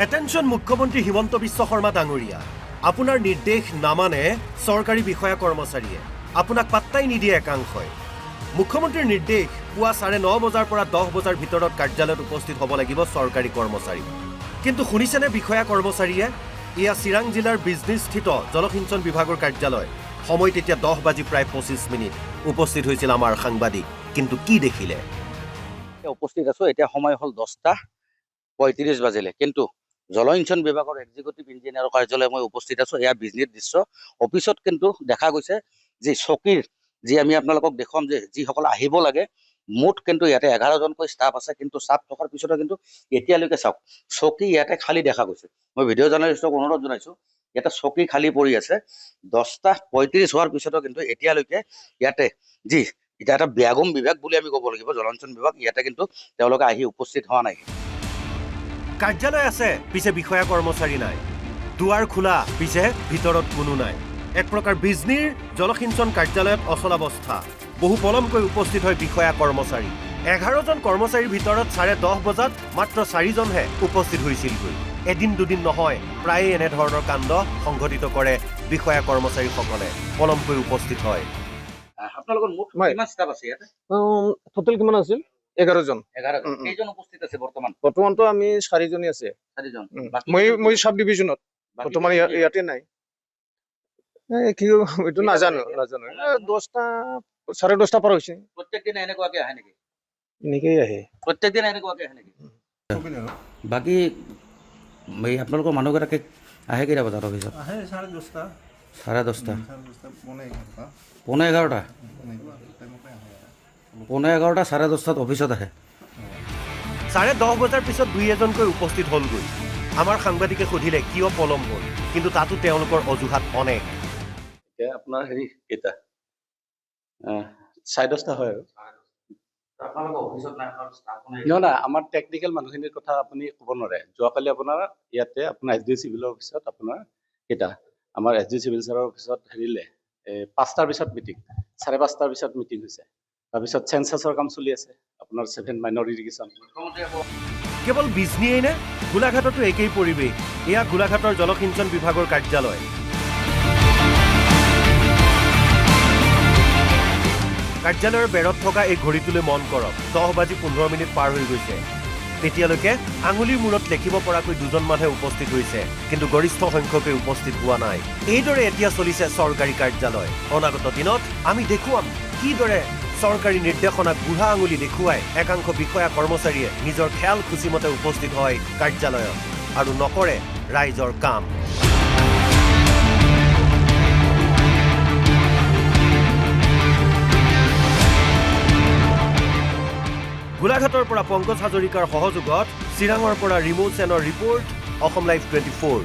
attention মুখ্যমন্ত্ৰী হিমন্ত বিশ্ব শৰ্মা ডাঙৰীয়া আপোনাৰ নিৰ্দেশ নামানে চৰকাৰী বিষয়া কৰ্মচাৰীয়ে আপোনাক পাত্তাই নিদিয়ে একাংশই মুখ্যমন্ত্ৰীৰ নিৰ্দেশ পুৱা 9:30 বজাৰ পৰা 10 বজাৰ ভিতৰত কাৰ্যালয়ত উপস্থিত হ'ব লাগিব চৰকাৰী কৰ্মচাৰী কিন্তু শুনিছেনে বিষয়া কৰ্মচাৰীয়ে ইয়া চিৰাং জিলাৰ বিজনেছস্থিত জলসিঞ্চন বিভাগৰ কাৰ্যালয় সময় তেতিয়া 10:25 উপস্থিত হৈছিল আমাৰ সাংবাদিক কিন্তু কি দেখিলে উপস্থিত আছো এতিয়া সময় হল 10:35 বাজিলে কিন্তু জলসিঞ্চন বিভাগৰ এক্সিকিউটিভ ইঞ্জিনিয়াৰৰ কাৰ্যালয় মই উপস্থিত আছো এয়া বিজনেছ দৃশ্য অফিচত কিন্তু দেখা গৈছে যে চকীৰ যি আমি আপোনালোকক দেখুৱাম যে যিসকল আহিব লাগে মুঠ কিন্তু ইয়াতে 11জনকৈ ষ্টাফ আছে কিন্তু ষ্টাফ থকাৰ পিছতো কিন্তু এতিয়ালৈকে চাওক চকী ইয়াতে খালী দেখা গৈছে মই ভিডিঅ' জাৰ্নেলিষ্টক অনুৰোধ জনাইছো ইয়াতে চকী খালী পৰি আছে 10:35 হোৱাৰ পিছতো কিন্তু এতিয়ালৈকে ইয়াতে যি এটা এটা ব্যাগম বিভাগ বুলি আমি ক'ব লাগিব জলসিঞ্চন বিভাগ ইয়াতে কিন্তু তেওঁলোকে আহি উপস্থিত হোৱা নাই কাৰ্যালয় আছে পিছে বিষয়া কৰ্মচাৰী নাই দুৱাৰ খোলা পিছে ভিতৰত কোনো নাই এক প্ৰকাৰ বিজনীৰ জলসিঞ্চন কাৰ্যালয়ত অচলাৱস্থা বহু পলমকৈ উপস্থিত হয় বিষয়া কৰ্মচাৰী 11জন কৰ্মচাৰীৰ ভিতৰত 10:30 বজাত মাত্ৰ 4জনহে উপস্থিত হৈছিলগৈ এদিন দুদিন নহয় প্ৰায় এনেধৰণৰ কাণ্ড সংঘটিত কৰে বিষয়া কৰ্মচাৰীসকলে পলমকৈ উপস্থিত হয় আপোনালোকৰ মুঠ কিমান ষ্টাফ আছে ইয়াতে টোটেল কিমান আছিল 11জন কেইজন উপস্থিত আছে বৰ্তমানতো আমি 4জনেই আছে 4জন মই সাব ডিভিজনত বৰ্তমান ইয়াতে নাই কি এইটো নাজানো 10টা 10:30 পাৰ হৈছে প্ৰত্যেক দিন এনেকুৱাকে আহে নেকি এনেকেই আহে প্ৰত্যেক দিন এনেকুৱাকে আহে নেকি বাকি এই আপোনালোকৰ মানুহগৰাকী আহে কেইটা বজাত অফিচত আহে 10:30 10:30 পৌনে 11টা 11:30 অফিচত আহে 10:30 বজাৰ পিছত 2-এজনকৈ উপস্থিত হ'লগৈ আমাৰ সাংবাদিকে সুধিলে কিয় পলম হ'ল কিন্তু তাতো তেওঁলোকৰ অজুহাত অনেক এতিয়া আপোনাৰ হেৰি কেইটা 10:30 হয় আৰু আপোনালোকৰ অফিচত নাই না আমাৰ টেকনিকেল মানুহখিনিৰ কথা আপুনি ক'ব নোৱাৰে যোৱাকালি আপোনাৰ ইয়াতে আপোনাৰ এছ ডি চিভিলৰ অফিচত আপোনাৰ কেইটা আমাৰ এছ ডি চিভিল ছাৰৰ অফিচত হেৰিলে 5টাৰ পিছত মিটিং 5:30টাৰ পিছত মিটিং হৈছে তাৰপিছত চেঞ্চাছৰ কাম চলি আছে আপোনাৰ 7 মাইনৰ ইৰিগেশ্যন কেৱল বিজনীয়েই নে গোলাঘাটতো একেই পৰিৱেশ এয়া গোলাঘাটৰ জলসিঞ্চন বিভাগৰ কাৰ্যালয় কাৰ্যালয়ৰ বেৰত থকা এই ঘড়ীটোলৈ মন কৰক 10:15 পাৰ হৈ গৈছে তেতিয়ালৈকে আঙুলিৰ মূৰত লেখিব পৰাকৈ 2জন মানুহে উপস্থিত হৈছে কিন্তু গৰিষ্ঠ সংখ্যকে উপস্থিত হোৱা নাই এইদৰে এতিয়া চলিছে চৰকাৰী কাৰ্যালয় অনাগত দিনত আমি দেখুৱাম কিদৰে চৰকাৰী নিৰ্দেশনাক বুঢ়া আঙুলি দেখুৱাই একাংশ বিষয়া কৰ্মচাৰীয়ে নিজৰ খেয়াল খুচিমতে উপস্থিত হয় কাৰ্যালয়ত আৰু নকৰে ৰাইজৰ কাম গোলাঘাটৰ পৰা পংকজ হাজৰিকাৰ সহযোগত চিৰাঙৰ পৰা ৰিমু সেনৰ ৰিপৰ্ট অসম লাইভ 24